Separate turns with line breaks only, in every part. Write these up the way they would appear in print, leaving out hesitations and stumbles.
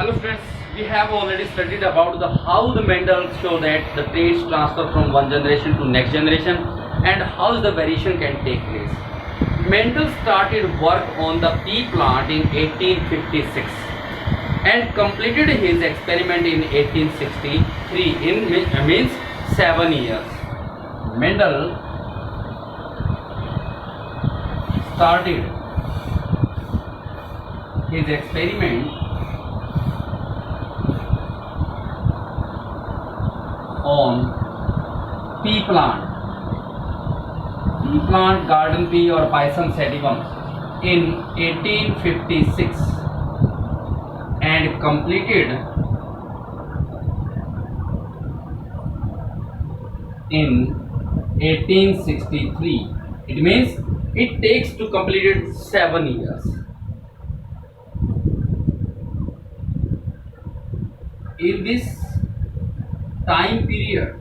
Hello friends, we have already studied about the how the Mendel show that the traits transfer from one generation to next generation and how the variation can take place. Mendel started work on the pea plant in 1856 and completed his experiment in 1863 in means 7 years. Mendel started his experiment on pea plant garden pea or Pisum sativum in 1856 and completed in 1863. It means it takes to complete it 7 years. In this time period,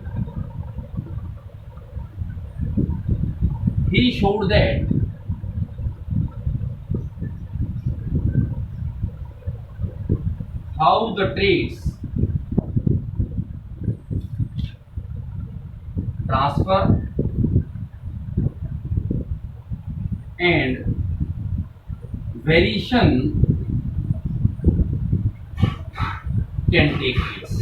he showed that how the traits transfer and variation can take place.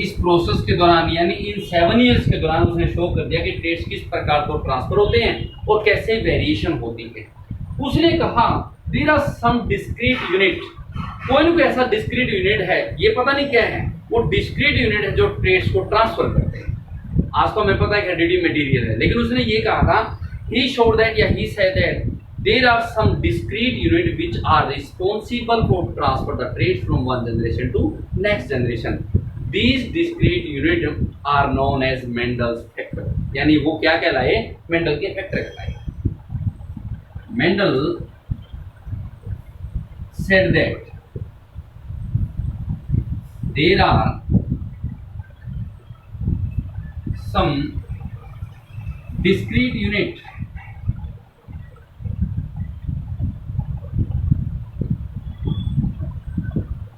इस process के दौरान यानी इन 7 years के दौरान उसने show कर दिया कि ट्रेड्स किस प्रकार को ट्रांसफर होते हैं और कैसे वेरिएशन होती है। उसने कहा there are some discrete unit, कोई ना कोई ऐसा डिस्क्रीट यूनिट है, ये पता नहीं क्या है, वो डिस्क्रीट यूनिट है जो ट्रेड्स को ट्रांसफर करते हैं। आज तो हमें पता है कि हेरिडिटी मटेरियल है, लेकिन उसने ये कहा था ही शोड दैट या he said that there are some discrete unit which are responsible for transfer the traits from one generation to next generation. These discrete units are known as Mendel's factor, यानी वो क्या कहलाए, Mendel के factor कहलाए। Mendel said that there are some discrete units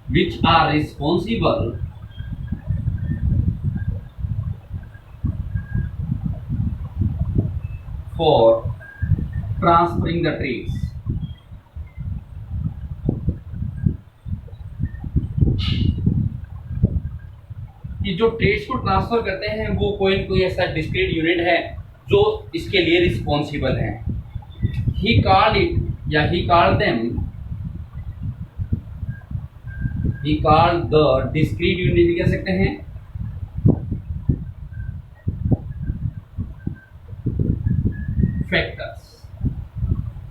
which are responsible for transferring the traits. कि जो trades को transfer करते हैं वो कोई ऐसा डिस्क्रीट यूनिट है जो इसके लिए रिस्पॉन्सिबल है। ही कॉल्ड इट या he called them, he called the discrete unit कह सकते हैं फैक्टर्स।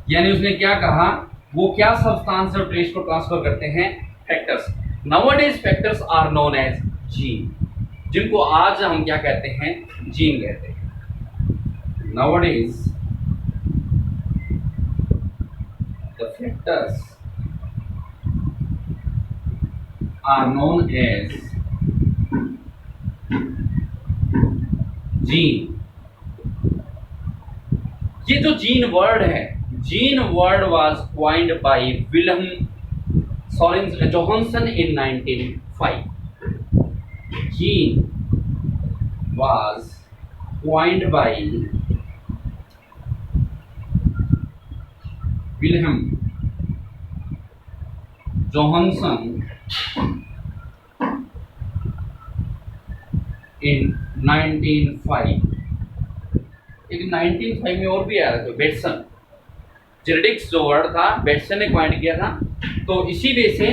यानी उसने क्या कहा, वो क्या सब्सटेंस और ट्रेस को ट्रांसफर करते हैं, factors. Nowadays factors are known as gene, जिनको आज हम क्या कहते हैं, जीन कहते हैं। Nowadays the factors are known as gene. ये जो जीन वर्ड है, gene word was coined by Wilhelm Johannsen in 1905। Gene was coined by Wilhelm Johannsen in 1905। लेकिन 1905 में और भी आया था, बेटसन जेनेटिक्स जो वर्ड था बेटसन ने क्वाइंट किया था। तो इसी वजह से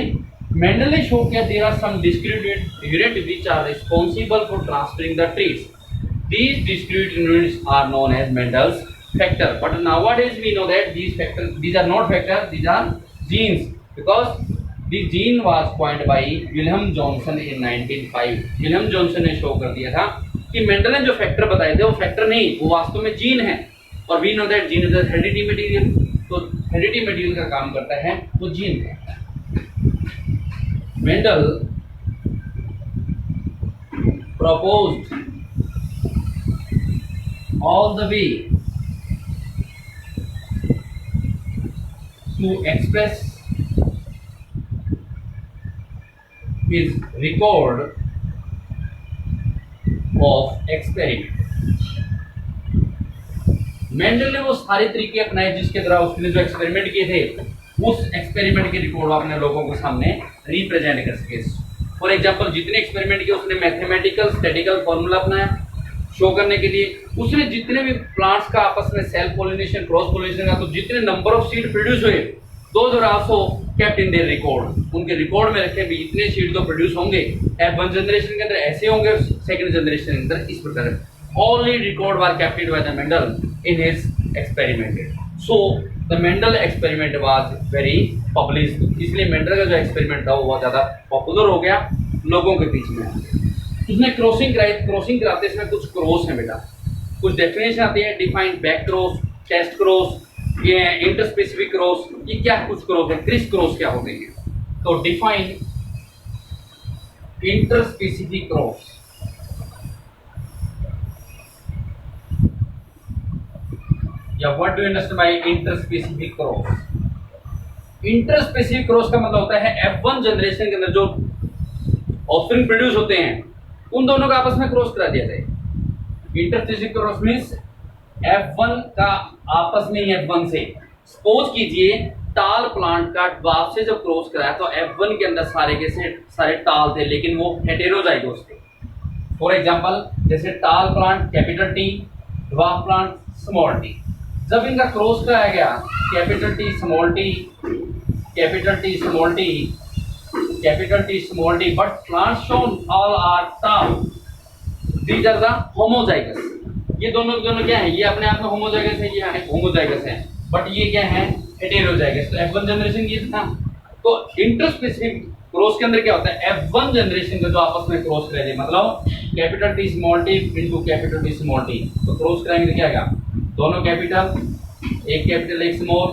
मेंडल ने शो किया there are some discrete unit which are responsible for transferring the traits. These discrete units are known as Mendel's factor, but nowadays we know that these are not factors, these are genes, because the gene was coined by Wilhelm Johnson in 1905। Wilhelm Johnson ने show कर दिया था कि Mendel ने जो factor बताए थे वो फैक्टर नहीं, वो वास्तव में जीन है। और we know that gene is a heredity material, तो हेरिडिटी मटेरियल का काम करता है वो जीन है। Mendel proposed all the way to express is record of experiment. Mendel ने वो सारे तरीके अपनाए जिसके द्वारा उसने जो एक्सपेरिमेंट किए थे उस एक्सपेरिमेंट की रिपोर्ट अपने लोगों के सामने रिप्रेजेंट कर सके। फॉर एग्जांपल जितने एक्सपेरिमेंट किए उसने मैथमेटिकल स्टैटिकल फॉर्मूला अपनाया शो करने के लिए। उसने जितने भी प्लांट्स का आपस में सेल्फ पोलिनेशन क्रॉस पोलिनेशन का तो जितने नंबर ऑफ सीड प्रोड्यूस हुए those are also kept in their record. उनके रिकॉर्ड में रखे भी इतने सीड तो प्रोड्यूस होंगे F1 जनरेशन के अंदर ऐसे होंगे सेकंड जनरेशन के अंदर इस प्रकार only record were kept by the Mendel in his experiment. So the Mendel experiment was very published. इसलिए मेंडल का जो एक्सपेरिमेंट था वो बहुत ज़्यादा पॉपुलर हो गया लोगों के बीच में। उसने क्रॉसिंग कराई। क्रॉसिंग कराते इसमें कुछ क्रॉस है बेटा, कुछ डेफिनेशन आती है। Defined back cross, test cross, ये इंटरस्पेसिफिक क्रॉस, ये क्या कुछ क्रॉस है, क्रिस क्रॉस क्या होते हैं। तो डिफाइन इंटरस्पेसिफिक क्रॉस, या what do you understand by interspecific cross. Interspecific cross का मतलब होता है F1 जनरेशन के अंदर जो ऑफस्प्रिंग प्रोड्यूस होते हैं उन दोनों का आपस में क्रॉस करा दिया जाए। इंटरस्पेसिफिक क्रॉस मींस F1 का आपस में ही F1 से, सपोज कीजिए टाल प्लांट का ड्वार्फ से जब क्रॉस कराया तो F1 के अंदर सारे के सारे टाल थे लेकिन वो हेटेरोजाइगोस थे। फॉर एग्जांपल जैसे tall plant capital T, dwarf plant small T. जब इनका क्रॉस कराया गया capital T small T, capital T small T, capital T small T, but plants shown all are tall, these are the homozygous. ये दोनों क्या है, ये अपने आप में होमोजाइगस है, ये होमोजाइगस है, बट ये क्या है हेटेरोजाइगस। तो F1 जनरेशन ये था। तो इंटरस्पेसिफिक क्रॉस के अंदर क्या होता है, F1 जनरेशन का जो आपस में क्रॉस कराएंगे मतलब capital T small T into capital T small T, तो क्रॉस कराएंगे तो क्या आएगा, दोनों कैपिटल, एक कैपिटल एक स्मॉल,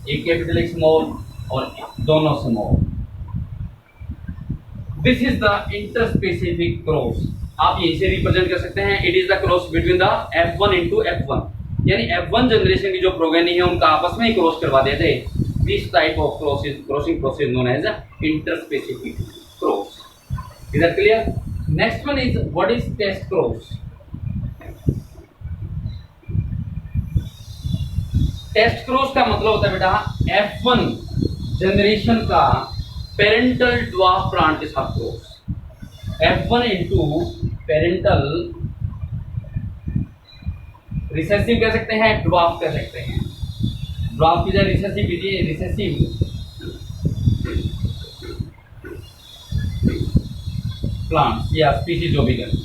एक कैपिटल एक स्मॉल और दोनों small. This is the interspecific cross. आप यहीं से रिप्रेजेंट कर सकते हैं, it is the cross between the F1 into F1, यानी F1 जनरेशन की जो प्रोगेनी है उनका आपस में ही क्रॉस करवा देते हैं। This type of crossing process known as interspecific cross. Is that clear? Next one is what is test cross. Test cross का मतलब होता है बेटा F1 जनरेशन का पेरेंटल ड्वार्फ प्लांट के साथ cross. F1 into parental recessive कह सकते हैं, ड्वार्फ कह सकते हैं। ड्वार्फ की जगह रिसेसिव कीजिए, रिसेसिव प्लांट्स या स्पीसीज जो भी करें,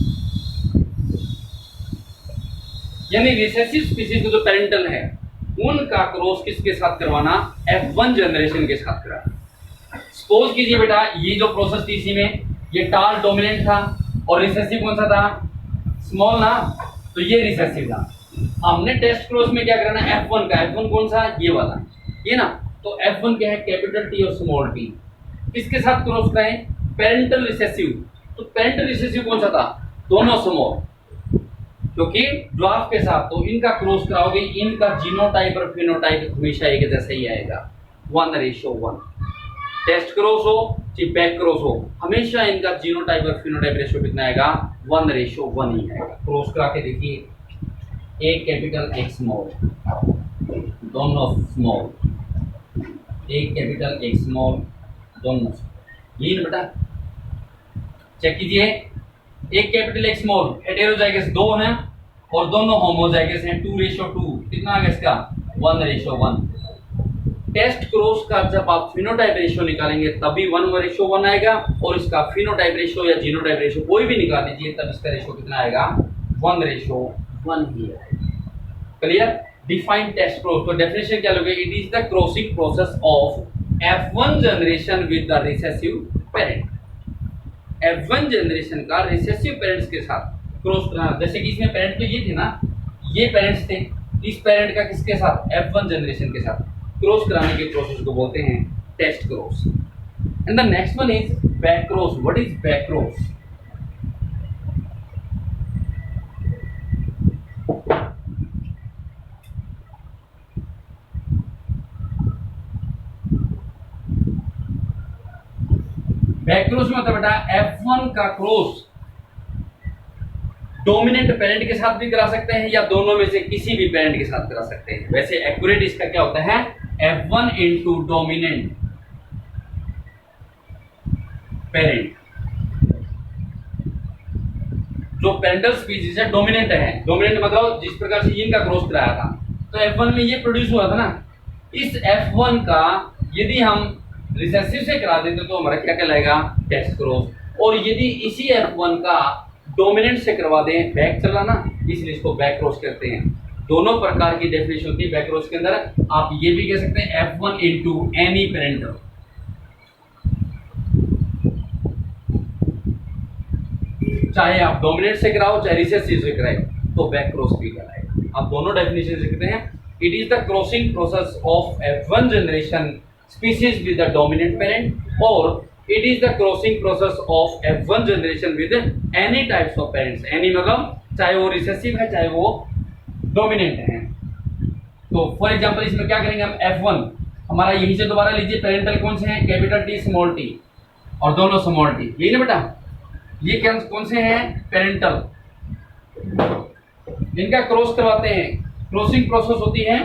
यानी रिसेसिव स्पीसीज को जो पेरेंटल है उनका क्रॉस किसके साथ करवाना, F1 जनरेशन के साथ कराना। सपोज कीजिए बेटा ये जो प्रोसेस थी इसी में ये टाल डोमिनेंट था और रिसेसिव कौन सा था, स्मॉल ना, तो ये रिसेसिव था। हमने टेस्ट क्रॉस में क्या कराना, F1 का, F1 कौन सा, ये वाला, ये ना, तो F1 क्या है कैपिटल टी और स्मॉल टी, किसके साथ क्रॉस कराएं, पेरेंटल रिसेसिव। तो पेरेंटल रिसेसिव कौन सा था, दोनों स्मॉल, क्योंकि ड्वार्फ के साथ, तो इनका क्रॉस कराओगे, इनका जीनोटाइप और फिनोटाइप हमेशा एक जैसा ही आएगा, 1:1। टेस्ट क्रॉस हो चाहे बैक क्रॉस हो, हमेशा इनका जीनोटाइप और फिनोटाइप रेशियो कितना आएगा, 1:1 ही आएगा। क्रॉस करा के देखिए, एक कैपिटल एक स्मॉल, दोनों स्मॉल, एक कैपिटल एक स्मॉल, दोनों ये बेटा चेक कीजिए, एक कैपिटल एक स्मॉल, हेटेरोजाइगस दो हैं और दोनों होमोजाइगस हैं, 2:2, कितना आ गया इसका, 1:1। टेस्ट क्रॉस का जब आप फिनोटाइप रेशियो निकालेंगे तभी 1:1 आएगा, और इसका फिनोटाइप रेशियो या जीनोटाइप रेशियो कोई भी निकाल लीजिए तब इसका रेशियो कितना आएगा, 1:1 ही आएगा। क्लियर? डिफाइन टेस्ट क्रॉस, तो डेफिनेशन क्या लोगे, it is the crossing process of F1 generation with the recessive parent. F1 generation का रिसेसिव पेरेंट्स के साथ क्रॉस कराना, जैसे कि इसमें पेरेंट तो ये थे ना, ये पेरेंट्स थे, इस पेरेंट का किसके साथ, F1 जनरेशन के साथ क्रॉस कराने के प्रोसेस को बोलते हैं test cross. And the next one is back cross. What is back cross? Back cross में होता है बेटा F1 का क्रॉस डोमिनेंट पेरेंट के साथ भी करा सकते हैं या दोनों में से किसी भी पेरेंट के साथ करा सकते हैं। वैसे एक्यूरेट इसका क्या होता है, F1 इंटू डोमिनेंट पेरेंट। जो पेरेंटल स्पीशीज है डोमिनेंट है, डोमिनेंट मतलब जिस प्रकार से इनका क्रॉस कराया था तो F1 में ये प्रोड्यूस हुआ था ना, इस F1 का यदि हम रिसेसिव से करा देते तो हमारा क्या कहलाएगा, टेस्ट क्रॉस। और यदि इसी F1 का डोमिनेंट से करवा दें, बैक चला ना, इसलिए इसको बैक क्रॉस कहते हैं। दोनों प्रकार की डेफिनेशन होती है बैक क्रॉस के अंदर। आप ये भी कह सकते हैं F1 इंटू एनी पेरेंटल, चाहे आप डोमिनेंट से कराओ चाहे रिसेसिव से कराए तो बैक क्रॉस भी कहलाएगा। आप दोनों डेफिनेशन लिखते हैं। It is the crossing process of F1 generation species with the dominant parent और it is the crossing process of F1 generation with any types of parents। any मतलब चाहे वो रिसेसिव है चाहे वो डोमिनेंट है। तो फॉर एग्जांपल इसमें क्या करेंगे हम, F1 हमारा यहीं से दोबारा लीजिए, पेरेंटल कौन से हैं, कैपिटल T स्मॉल t और दोनों स्मॉल t, यही ना बेटा, ये कौन से हैं, पेरेंटल। इनका क्रॉस करवाते हैं, क्रॉसिंग प्रोसेस होती है